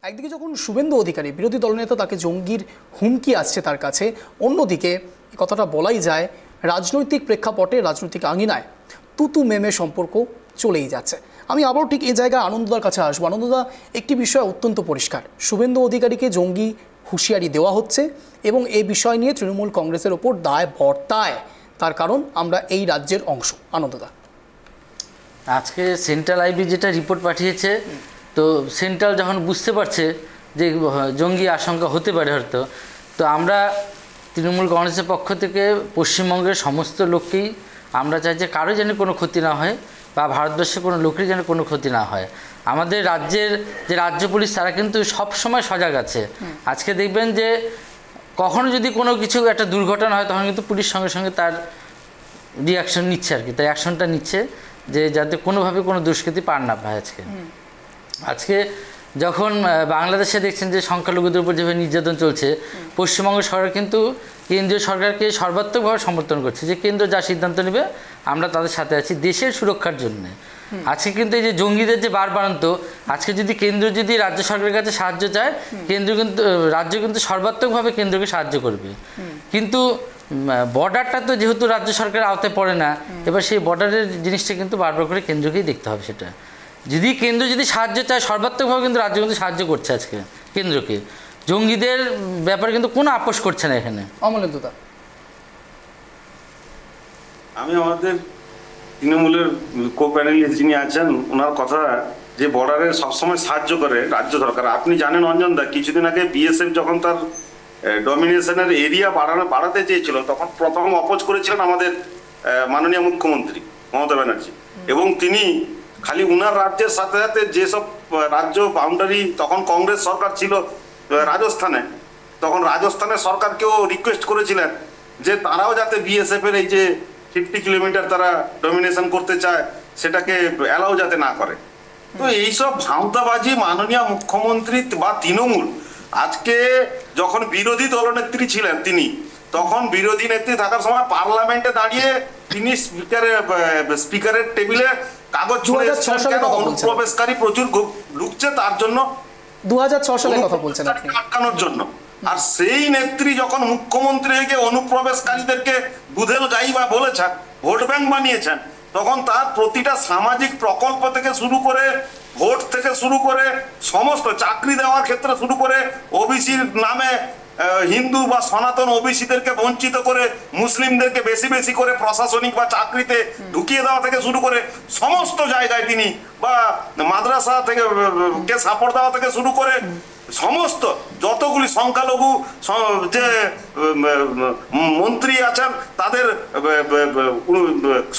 একদিকে যখন শুভেন্দু অধিকারী বিরোধী দলনেতা তাকে জঙ্গির হুমকি আসছে তার কাছে, অন্যদিকে এই কথাটা বলাই যায় রাজনৈতিক প্রেক্ষাপটে, রাজনৈতিক আঙিনায় তুতু মেমে সম্পর্ক চলেই যাচ্ছে। আমি আবারও ঠিক এই জায়গায় আনন্দদার কাছে আসবো। আনন্দদা, একটি বিষয় অত্যন্ত পরিষ্কার, শুভেন্দু অধিকারীকে জঙ্গি হুঁশিয়ারি দেওয়া হচ্ছে এবং এই বিষয় নিয়ে তৃণমূল কংগ্রেসের ওপর দায় বর্তায়, তার কারণ আমরা এই রাজ্যের অংশ। আনন্দদা, আজকে সেন্ট্রাল আইবি যেটা রিপোর্ট পাঠিয়েছে, তো সেন্ট্রাল যখন বুঝতে পারছে যে জঙ্গি আশঙ্কা হতে পারে হয়তো, তো আমরা তৃণমূল কংগ্রেসের পক্ষ থেকে পশ্চিমবঙ্গের সমস্ত লোককেই আমরা চাই যে কারো যেন কোনো ক্ষতি না হয় বা ভারতবর্ষের কোনো লোকেরই যেন কোনো ক্ষতি না হয়। আমাদের রাজ্যের যে রাজ্য পুলিশ তারা কিন্তু সবসময় সজাগ আছে। আজকে দেখবেন যে কখনো যদি কোনো কিছু একটা দুর্ঘটনা হয় তখন কিন্তু পুলিশ সঙ্গে সঙ্গে তার রিয়াকশন নিচ্ছে আর কি, তার অ্যাকশনটা নিচ্ছে যে যাতে কোনোভাবে কোনো দুষ্কৃতি পার না পায়। আজকে যখন বাংলাদেশে দেখছেন যে সংখ্যালঘুদের উপর যেভাবে নির্যাতন চলছে, পশ্চিমবঙ্গ সরকার কিন্তু কেন্দ্রীয় সরকারকে সর্বাত্মকভাবে সমর্থন করছে যে কেন্দ্র যা সিদ্ধান্ত নেবে আমরা তাদের সাথে আছি দেশের সুরক্ষার জন্য। আজকে কিন্তু এই যে জঙ্গিদের যে বারবারন্ত, আজকে যদি কেন্দ্র যদি রাজ্য সরকারের কাছে সাহায্য চায়, কেন্দ্র কিন্তু রাজ্য কিন্তু সর্বাত্মকভাবে কেন্দ্রকে সাহায্য করবে। কিন্তু বর্ডারটা তো যেহেতু রাজ্য সরকারের আওতায় পড়ে না, এবার সেই বর্ডারের জিনিসটা কিন্তু বারবার করে কেন্দ্রকেই দেখতে হবে। সেটা যদি কেন্দ্র যদি সাহায্য চায় সর্বাত্মকভাবে কিন্তু রাজ্য কিন্তু সাহায্য করছে আজকে কেন্দ্রকে, জঙ্গিদের ব্যাপারে কিন্তু কোনো আপোষ করছে না এখানে। অমলেন্দুদা, আমি আমাদের তৃণমূলের কো প্যানেলিস্ট যিনি আছেন ওনার কথা, যে বর্ডারে সবসময় সাহায্য করে রাজ্য সরকার। আপনি জানেন অঞ্জন দা, কিছুদিন আগে বিএসএফ যখন তার ডমিনেশনের এরিয়া বাড়াতে চেয়েছিল তখন প্রথম অপোজ করেছিলেন আমাদের মাননীয় মুখ্যমন্ত্রী মমতা ব্যানার্জি, এবং তিনি খালি উনার রাজ্যের সাথে সাথে যেসব রাজ্য বাউন্ডারি, তখন কংগ্রেস সরকার ছিল রাজস্থানে, তখন রাজস্থানের সরকারকেও রিকোয়েস্ট করেছিলেন যে তারাও যাতে বিএসএফ এর এই যে 50 কিলোমিটার তারা ডমিনেশন করতে চায় সেটাকে অ্যালাউ যাতে না করে। তো এইসব ভাঁওতাবাজি মাননীয় মুখ্যমন্ত্রী বা তৃণমূল, আজকে যখন বিরোধী দলনেত্রী ছিলেন তিনি, তখন বিরোধী নেত্রী থাকার সময় পার্লামেন্টে দাঁড়িয়ে তিনি স্পিকারের টেবিলে কাগজ ছুঁড়ে কেন অনুপ্রবেশকারী প্রচুর ঢুকছে তার জন্য 2006 সালের কথা বলছেন আপনি, আটকানোর জন্য। আর সেই নেত্রী যখন মুখ্যমন্ত্রী হয়ে অনুপ্রবেশকারীদেরকে দুধেল গাই বা বলেছেন, ভোট ব্যাংক বানিয়েছেন, তখন তার প্রতিটা সামাজিক প্রকল্প থেকে শুরু করে, ভোট থেকে শুরু করে, সমস্ত চাকরি দেওয়ার ক্ষেত্রে শুরু করে, ওবিসির নামে হিন্দু বা সনাতন ওবিসিদেরকে বঞ্চিত করে মুসলিমদেরকে বেশি বেশি করে প্রশাসনিক বা চাকরিতে ঢুকিয়ে দেওয়া থেকে শুরু করে সমস্ত জায়গায় তিনি, বা মাদ্রাসা থেকে কে সাপোর্ট দেওয়া থেকে শুরু করে সমস্ত যতগুলি সংখ্যালঘু যে মন্ত্রী আছেন তাদের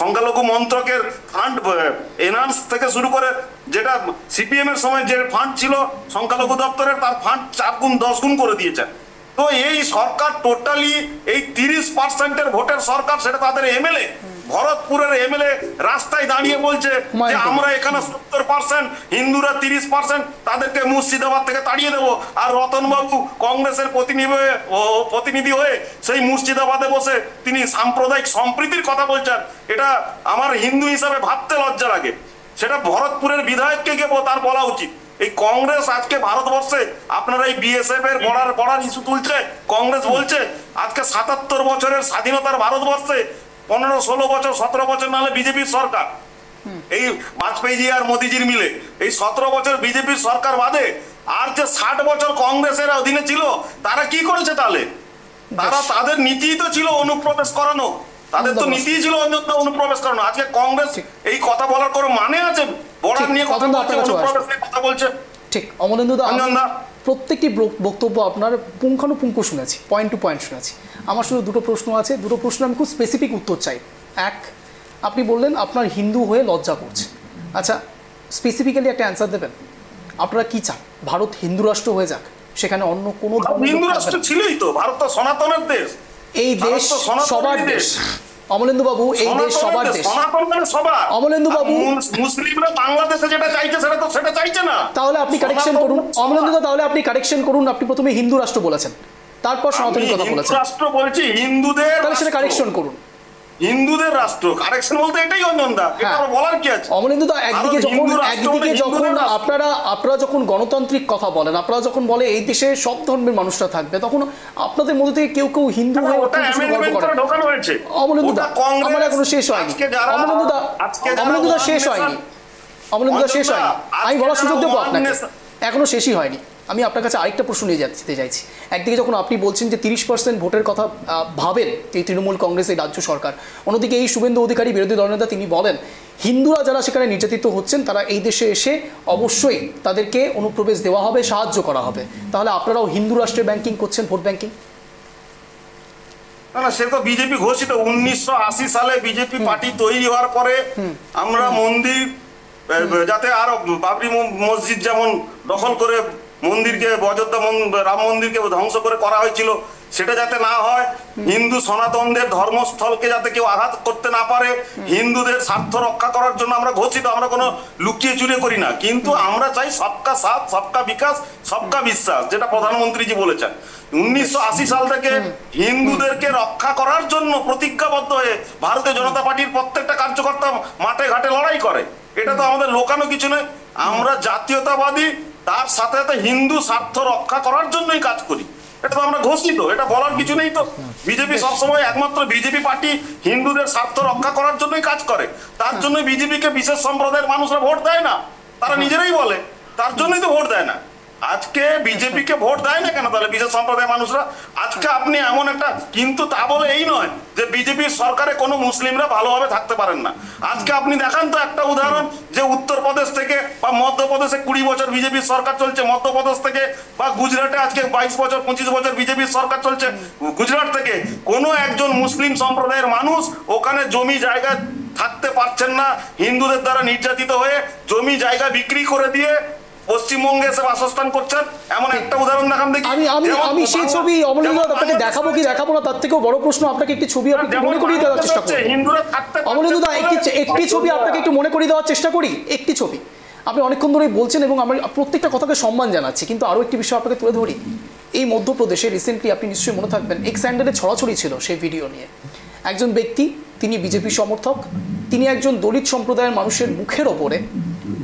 সংখ্যালঘু মন্ত্রকের ফান্ড এনহান্স থেকে শুরু করে, যেটা সিপিএম এর সময় যে ফান্ড ছিল সংখ্যালঘু দপ্তরের, তার ফান্ড 4 গুণ 10 গুণ করে দিয়েছেন। তো এই সরকার টোটালি এই 30% ভোটের সরকার, সেটা তাদের এমএলএ, ভরতপুরের এমএলএ রাস্তায় দাঁড়িয়ে বলছে যে আমরা এখানে 70%, হিন্দুরা 30%, তাদেরকে মুর্শিদাবাদ থেকে তাড়িয়ে দেবো। আর রতনবাবু কংগ্রেসের প্রতিনিধি হয়ে সেই মুর্শিদাবাদে বসে তিনি সাম্প্রদায়িক সম্প্রীতির কথা বলছেন। এটা আমার হিন্দু হিসাবে ভাবতে লজ্জা লাগে। সেটা ভরতপুরের বিধায়ককে গিয়ে তার বলা উচিত। এই কংগ্রেস আজকে ভারতবর্ষে আপনারা এই বিএসএফ এর বর্ডার ইস্যু তুলছে, কংগ্রেস বলছে আজকে 77 বছরের স্বাধীনতার ভারতবর্ষে 15, 16 বছর, 17 বছর নাহলে বিজেপির সরকার, এই বাজপেয়ীজি আর মোদিজির মিলে এই 17 বছর বিজেপির সরকার বাদে আর যে 60 বছর কংগ্রেসের অধীনে ছিল, তারা কি করেছে তাহলে? তারা তাদের নীতি তো ছিল অনুপ্রবেশ করানো, তাদের তো নীতি ছিল অনুপ্রবেশ করানো। আজকে কংগ্রেস এই কথা বলার কোনো মানে আছে? বর্ডার নিয়ে কথা বলছে, অনুপ্রবেশ নিয়ে কথা বলছে। ঠিক, অমলেন্দুদা, প্রত্যেকটি বক্তব্য আপনার পুঙ্খানুপুঙ্খ শুনেছি, পয়েন্ট টু পয়েন্ট শুনেছি। আমার শুধু দুটো প্রশ্ন আছে, দুটো প্রশ্ন আমি খুব স্পেসিফিক উত্তর চাই। এক, আপনি বললেন আপনার হিন্দু হয়ে লজ্জা করছে। আচ্ছা, স্পেসিফিক্যালি একটা অ্যান্সার দেবেন, আপনারা কি চান? ভারত হিন্দু রাষ্ট্র হয়ে যাক, সেখানে অন্য কোনো হিন্দু রাষ্ট্র ছিলই তো, ভারত তো সনাতনের দেশ, এই দেশ সবার দেশ। অমলেন্দু বাবু, এই দেশ সবার দেশ, অমলেন্দু বাবু। মুসলিমরা বাংলাদেশে যেটা চাইছে সেটা চাইছে না। তাহলে আপনি কারেকশন করুন অমলেন্দু দা, তাহলে আপনি কারেকশন করুন। আপনি প্রথমে হিন্দু রাষ্ট্র বলেছেন, তারপর সনাতনী কথা বলেছেন। রাষ্ট্র বলছি হিন্দুদের, তাহলে সেটা কারেকশন করুন। হিন্দুদের রাষ্ট্র, কারেকশন বলতে এটাই অঞ্জনদা, এটা আবার বলার কি আছে? অমলেন্দুদা, একদিকে যখন আপনারা যখন গণতান্ত্রিক কথা বলেন, আপনারা যখন বলে এই দেশে সব ধর্মের মানুষরা থাকবে, তখন আপনাদের মধ্যে থেকে কেউ কেউ হিন্দু হয়ে গর্ব করে। অমলেন্দুদা, আমার এখনো শেষ হয়নি। অমলেন্দুদা শেষ হয়নি, আমি বলার সুযোগ দেবো আপনাকে, এখনো শেষই হয়নি। আমি আপনার কাছে আরেকটা প্রশ্ন নিয়ে যেতে চাইছি। একদিকে যখন আপনি বলছেন যে 30% ভোটের কথা ভাবেন এই তৃণমূল কংগ্রেস, এই রাজ্য সরকার, অন্যদিকে এই শুভেন্দু অধিকারী বিরোধী দলনেতা তিনি বলেন হিন্দুরা যারা সেখানে নির্যাতিত হচ্ছেন তারা এই দেশে এসে অবশ্যই তাদেরকে অনুপ্রবেশ দেওয়া হবে, সাহায্য করা হবে। তাহলে আপনারাও হিন্দু রাষ্ট্রে ব্যাংকিং করছেন, ভোট ব্যাংকিং? না, সে তো বিজেপি ঘোষিত। 1980 সালে বিজেপি পার্টি তৈরি হওয়ার পরে আমরা মন্দির যাতে আর বাবরি মসজিদ যেমন দখল করে মন্দিরকে, অযোধ্যা রাম মন্দিরকে ধ্বংস করে করা হয়েছিল, সেটা যাতে না হয়, হিন্দু সনাতনদের ধর্মস্থলকে যাতে কেউ আঘাত করতে না পারে, হিন্দুদের স্বার্থ রক্ষা করার জন্য আমরা ঘোষিত। আমরা কোনো লুকিয়ে চুরিয়ে করি না, কিন্তু আমরা চাই সবকা সাথ, সবকা বিকাশ, সবকা বিশ্বাস, যেটা প্রধানমন্ত্রীজি বলেছেন। 1980 সাল থেকে হিন্দুদেরকে রক্ষা করার জন্য প্রতিজ্ঞাবদ্ধ হয়ে ভারতীয় জনতা পার্টির প্রত্যেকটা কার্যকর্তা মাঠে ঘাটে লড়াই করে। এটা তো আমাদের লোকানো কিছু নয়, আমরা জাতীয়তাবাদী, তার সাথে সাথে হিন্দু স্বার্থ রক্ষা করার জন্যই কাজ করি। এটা তো আমরা ঘোষিত, এটা বলার কিছু নেই। তো বিজেপি সবসময় একমাত্র বিজেপি পার্টি হিন্দুদের স্বার্থ রক্ষা করার জন্যই কাজ করে। তার জন্য বিজেপিকে বিশেষ সম্প্রদায়ের মানুষরা ভোট দেয় না, তারা নিজেরাই বলে, তার জন্যই তো ভোট দেয় না। আজকে বিজেপিকে ভোট দেয় না কেন তাহলে বিশেষ সম্প্রদায়ের মানুষরা? আজকে আপনি এমন একটা, কিন্তু তা বলে এই নয় যে বিজেপির সরকারে কোনো মুসলিমরা ভালোভাবে থাকতে পারেন না। আজকে আপনি দেখান তো একটা উদাহরণ, যে উত্তরপ্রদেশ থেকে বা মধ্যপ্রদেশে 20 বছর বিজেপির সরকার চলছে, মধ্যপ্রদেশ থেকে বা গুজরাটে আজকে 22 বছর 25 বছর বিজেপির সরকার চলছে, গুজরাট থেকে কোনো একজন মুসলিম সম্প্রদায়ের মানুষ ওখানে জমি জায়গা থাকতে পারছেন না, হিন্দুদের দ্বারা নির্যাতিত হয়ে জমি জায়গা বিক্রি করে দিয়ে পশ্চিমবঙ্গে এসে বাসস্থান করছেন। এমন একটা উদাহরণ দেখান দেখি। আমি সেই ছবি অমলেন্দুদা আপনাকে দেখাবো কি দেখাবো না, তার থেকেও বড় প্রশ্ন, আপনাকে একটি ছবি আপনি মনে করিয়ে দেওয়ার চেষ্টা করি। অমলেন্দুদা, একটি ছবি আপনাকে একটু মনে করিয়ে দেওয়ার চেষ্টা করি। একটি ছবি আপনি অনেকক্ষণ ধরেই বলছেন এবং আমরা প্রত্যেকটা কথাকে সম্মান জানাচ্ছি, কিন্তু আরও একটি বিষয় আপনাকে তুলে ধরি। এই মধ্যপ্রদেশে রিসেন্টলি, আপনি নিশ্চয়ই মনে থাকবেন, এক্স হ্যান্ডেলে ছড়াছড়ি ছিল সেই ভিডিও নিয়ে। একজন ব্যক্তি, তিনি বিজেপি সমর্থক, তিনি একজন দলিত সম্প্রদায়ের মানুষের মুখের ওপরে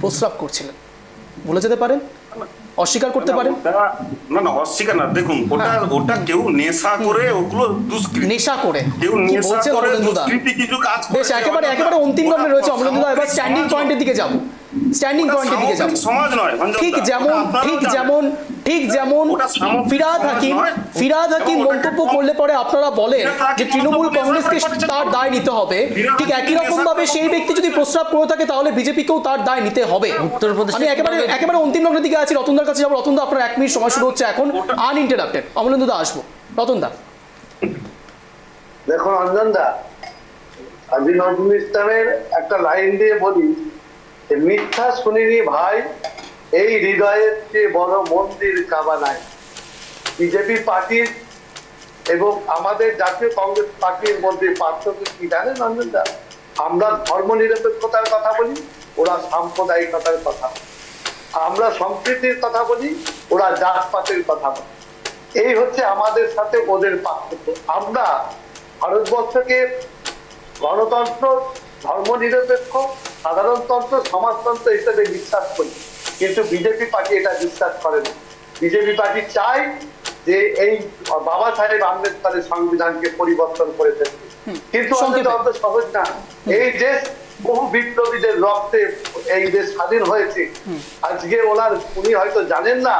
প্রস্রাব করছিলেন। বলে যেতে পারেন, অস্বীকার করতে পারেন? না, অস্বীকার না। দেখুন, ওটা কেউ নেশা করে, ওগুলো দুষ্কৃতি, নেশা করে কেউ নেশা করে দুষ্কৃতি কিছু কাজ করে। বেশ, একেবারে অন্তিম নম্বরে রয়েছে অমলেন্দুদা। এবার স্ট্যান্ডিং পয়েন্টের দিকে যাব, সমাজ নয়। ঠিক যেমন ফিরহাদ হাকিম মন্তব্য করলে পরে আপনারা বলেন যে তৃণমূল কংগ্রেসকে তার দায় নিতে হবে, ঠিক একই রকম ভাবে সেই ব্যক্তি যদি প্রস্রাব করে থাকে তাহলে বিজেপিকেও তার দায় নিতে হবে। আমি একেবারে অন্তিম নম্বরের দিকে আছি, রতনদার কাছে যাবো। রতনদা, আপনার 1 মিনিট সময় শুরু হচ্ছে এখন, আনইন্টারাপ্টেড। অমলেন্দুদা আসবো। রতনদা, দেখুন অঞ্জনদা, আমি নজরুল ইসলামের একটা লাইন দিয়ে বলি, মিথ্যা শুনিনি ভাই, এই হৃদয়ের চেয়ে বড় মন্দির কাবা নাই। বিজেপি পার্টির এবং আমাদের জাতীয় কংগ্রেস পার্টির মধ্যে পার্থক্য কি জানেন অঞ্জনদা? আমরা ধর্ম নিরপেক্ষতার কথা বলি, ওরা সাম্প্রদায়িকতার কথা বলি। আমরা সম্প্রীতির কথা বলি, ওরা জাতপাতের কথা বলি। এই হচ্ছে আমাদের সাথে ওদের পার্থক্য। আমরা ভারতবর্ষকে গণতন্ত্র, ধর্মনিরপেক্ষ, সাধারণতন্ত্র, সমাজতন্ত্র হিসেবে বিশ্বাস করি, কিন্তু বিজেপি পার্টি এটা বিশ্বাস করে না। বিজেপি পার্টি চায় যে এই বাবা সাহেব আম্বেদকরের সংবিধানকে পরিবর্তন করে ফেলবে, কিন্তু অত সহজ না। এই দেশ বহু বিপ্লবীদের রক্তে এই দেশ স্বাধীন হয়েছে। আজকে উনি হয়তো জানেন না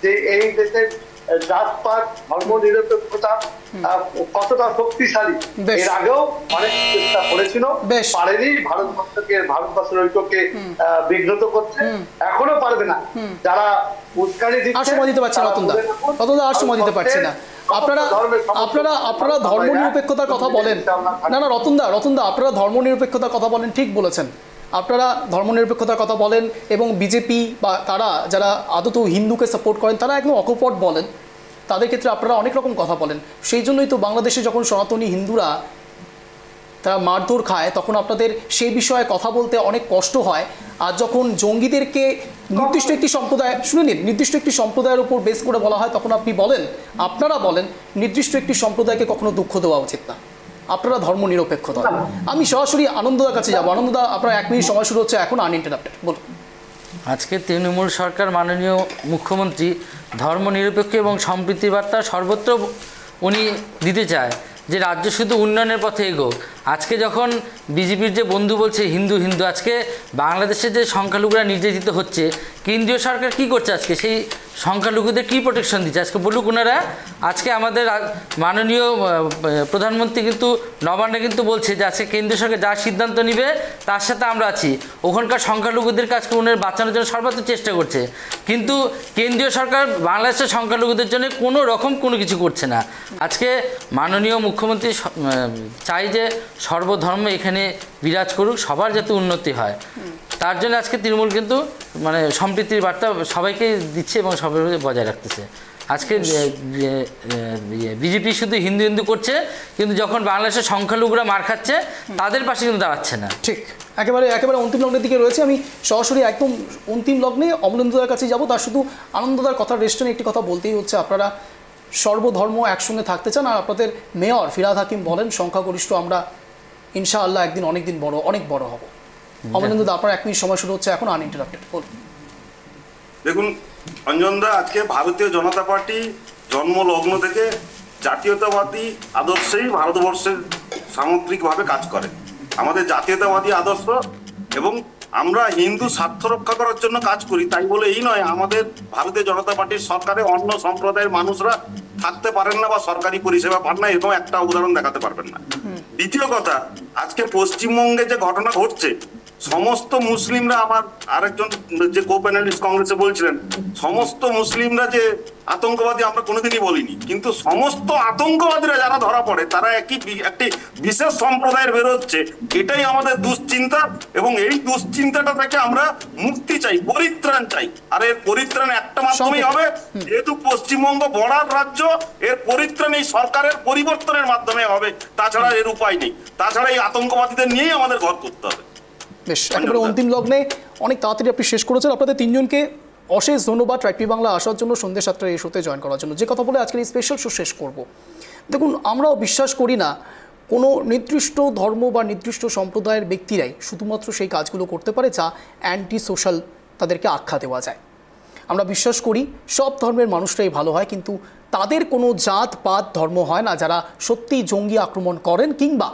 যে এই দেশের জাতপাত, ধর্ম নিরপেক্ষতা কতটা শক্তিশালী। এর আগেও অনেক চেষ্টা করেছিল, পারেনি। ভারতবর্ষের ঐক্যকে বিঘ্নিত করছে, এখনো পারবে না। যারা উস্কানি দিচ্ছে, সময় দিতে পারছে না রতনদা, আর সময় দিতে পারছে না। আপনারা ধর্ম নিরপেক্ষতার কথা বলেন। না, রতনদা, আপনারা ধর্ম নিরপেক্ষতার কথা বলেন, ঠিক বলেছেন। আপনারা ধর্মনিরপেক্ষতার কথা বলেন এবং বিজেপি বা তারা যারা আদৌ হিন্দুকে সাপোর্ট করেন তারা একদম অকপট বলেন, তাদের ক্ষেত্রে আপনারা অনেক রকম কথা বলেন। সেই জন্যই তো বাংলাদেশে যখন সনাতনী হিন্দুরা তারা মারধর খায় তখন আপনাদের সেই বিষয়ে কথা বলতে অনেক কষ্ট হয়। আর যখন জঙ্গিদেরকে নির্দিষ্ট একটি সম্প্রদায়, শুনে নিন, নির্দিষ্ট একটি সম্প্রদায়ের উপর বেস করে বলা হয় তখন আপনারা বলেন নির্দিষ্ট একটি সম্প্রদায়কে কখনো দুঃখ দেওয়া উচিত না। আপনারা ধর্মনিরপেক্ষ দল। আমি সরাসরি আনন্দদার কাছে যাব। আনন্দদা, আপনার 1 মিনিট সময় শুরু হচ্ছে এখন, আনইন্টারাপ্টেড, বলুন। আজকে তৃণমূল সরকার, মাননীয় মুখ্যমন্ত্রী ধর্মনিরপেক্ষ এবং সম্প্রীতির বার্তা সর্বত্র উনি দিতে চায় যে রাজ্য শুধু উন্নয়নের পথে এগোক। আজকে যখন বিজেপির যে বন্ধু বলছে হিন্দু হিন্দু, আজকে বাংলাদেশে যে সংখ্যালঘুরা নির্যাতিত হচ্ছে, কেন্দ্রীয় সরকার কি করছে? আজকে সেই সংখ্যালঘুদের কী প্রোটেকশন দিচ্ছে? আজকে বলুক ওনারা। আজকে আমাদের মাননীয় প্রধানমন্ত্রী কিন্তু নবান্নে কিন্তু বলছে যে আজকে কেন্দ্রীয় সরকার যা সিদ্ধান্ত নেবে তার সাথে আমরা আছি। ওখানকার সংখ্যালঘুদেরকে আজকে ওনার বাঁচানোর জন্য সর্বোচ্চ চেষ্টা করছে, কিন্তু কেন্দ্রীয় সরকার বাংলাদেশের সংখ্যালঘুদের জন্য কোনো রকম কোনো কিছু করছে না। আজকে মাননীয় মুখ্যমন্ত্রী চাই যে সর্বধর্ম এখানে বিরাজ করুক, সবার যাতে উন্নতি হয়, তার জন্য আজকে তৃণমূল কিন্তু মানে সম্প্রীতির বার্তা সবাইকে দিচ্ছে এবং সবাই বজায় রাখতেছে। আজকে বিজেপি শুধু হিন্দু হিন্দু করছে, কিন্তু যখন বাংলাদেশের সংখ্যালঘুরা মার খাচ্ছে তাদের পাশে কিন্তু দাঁড়াচ্ছে না। ঠিক, একেবারে অন্তিম লগ্নের দিকে রয়েছে। আমি সরাসরি একদম অন্তিম লগ্নে অমলেন্দুদার কাছে যাব। তার শুধু আনন্দদার কথা রেস্টুরেন্টে একটি কথা বলতেই হচ্ছে, আপনারা সর্বধর্ম একসঙ্গে থাকতে চান, আর আপনাদের মেয়র ফিরহাদ হাকিম বলেন সংখ্যাগরিষ্ঠ আমরা ইনশাআল্লাহ একদিন অনেক বড় হব। অমলেন্দুদা, আপনার 1 মিনিট সময় শুরু হচ্ছে এখন, আনইন্টারাপ্টেড, বলুন। দেখুন অঞ্জনদা, আজকে ভারতীয় জনতা পার্টি জন্মলগ্ন থেকে জাতীয়তাবাদী আদর্শেই ভারতবর্ষের সামগ্রিকভাবে কাজ করে। আমাদের জাতীয়তাবাদী আদর্শ, এবং আমরা হিন্দু স্বার্থ রক্ষা করার জন্য কাজ করি। তাই বলে এই নয় আমাদের ভারতীয় জনতা পার্টির সরকারে অন্য সম্প্রদায়ের মানুষরা থাকতে পারেন না বা সরকারি পরিষেবা পান না, এরকম একটা উদাহরণ দেখাতে পারবেন না। দ্বিতীয় কথা, আজকে পশ্চিমবঙ্গে যে ঘটনা ঘটছে, সমস্ত মুসলিমরা, আমার আরেকজন যে কো প্যানেলিস্ট কংগ্রেসে বলছিলেন সমস্ত মুসলিমরা যে আতঙ্কবাদী, আমরা কোনোদিনই বলিনি, কিন্তু সমস্ত আতঙ্কবাদীরা যারা ধরা পড়ে তারা একটি বিশেষ সম্প্রদায়ের বেরোচ্ছে। এটাই আমাদের দুশ্চিন্তা, এবং এই দুশ্চিন্তাটা থেকে আমরা মুক্তি চাই, পরিত্রাণ চাই। আর এর পরিত্রাণ একটা মাধ্যমেই হবে, যেহেতু পশ্চিমবঙ্গ বর্ডার রাজ্য, এর পরিত্রাণ এই সরকারের পরিবর্তনের মাধ্যমে হবে, তাছাড়া এর উপায় নেই। তাছাড়া এই আতঙ্কবাদীদের নিয়েই আমাদের ঘর করতে হবে। বেশ, একেবারে অন্তিম লগ্নে অনেক তাড়াতাড়ি আপনি শেষ করেছেন। আপনাদের 3 জনকে অশেষ ধন্যবাদ ট্রাইব টিভি বাংলা আসার জন্য, সন্ধ্যে 7টায় এই শোতে জয়েন করার জন্য। যে কথা বলে আজকের এই স্পেশাল শো শেষ করব, দেখুন আমরাও বিশ্বাস করি না কোনো নির্দিষ্ট ধর্ম বা নির্দিষ্ট সম্প্রদায়ের ব্যক্তিরাই শুধুমাত্র সেই কাজগুলো করতে পারে যা অ্যান্টি সোশ্যাল তাদেরকে আখ্যা দেওয়া যায়। আমরা বিশ্বাস করি সব ধর্মের মানুষরাই ভালো হয়, কিন্তু তাদের কোনো জাত পাত ধর্ম হয় না যারা সত্যিই জঙ্গি আক্রমণ করেন কিংবা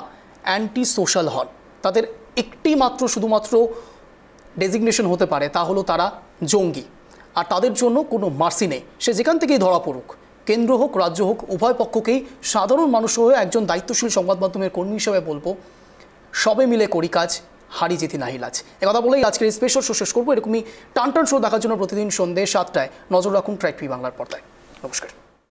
অ্যান্টি সোশ্যাল হন। তাদের একটি মাত্র শুধুমাত্র ডেজিগনেশন হতে পারে, তা হলো তারা জঙ্গি, আর তাদের জন্য কোনো মার্সি নেই। সে যেখান থেকেই ধরা পড়ুক, কেন্দ্র হোক রাজ্য হোক, উভয় পক্ষকেই সাধারণ মানুষ হয়ে একজন দায়িত্বশীল সংবাদ মাধ্যমের কর্মী হিসেবে বলবো, সবে মিলে করি কাজ, হারি জিতি নাহি লাজ। একথা বলেই আজকের এই স্পেশাল শো শেষ করবো। এরকমই টান শো দেখার জন্য প্রতিদিন সন্ধ্যে 7টায় নজর রাখুন ট্রাইব টিভি বাংলার পর্দায়। নমস্কার।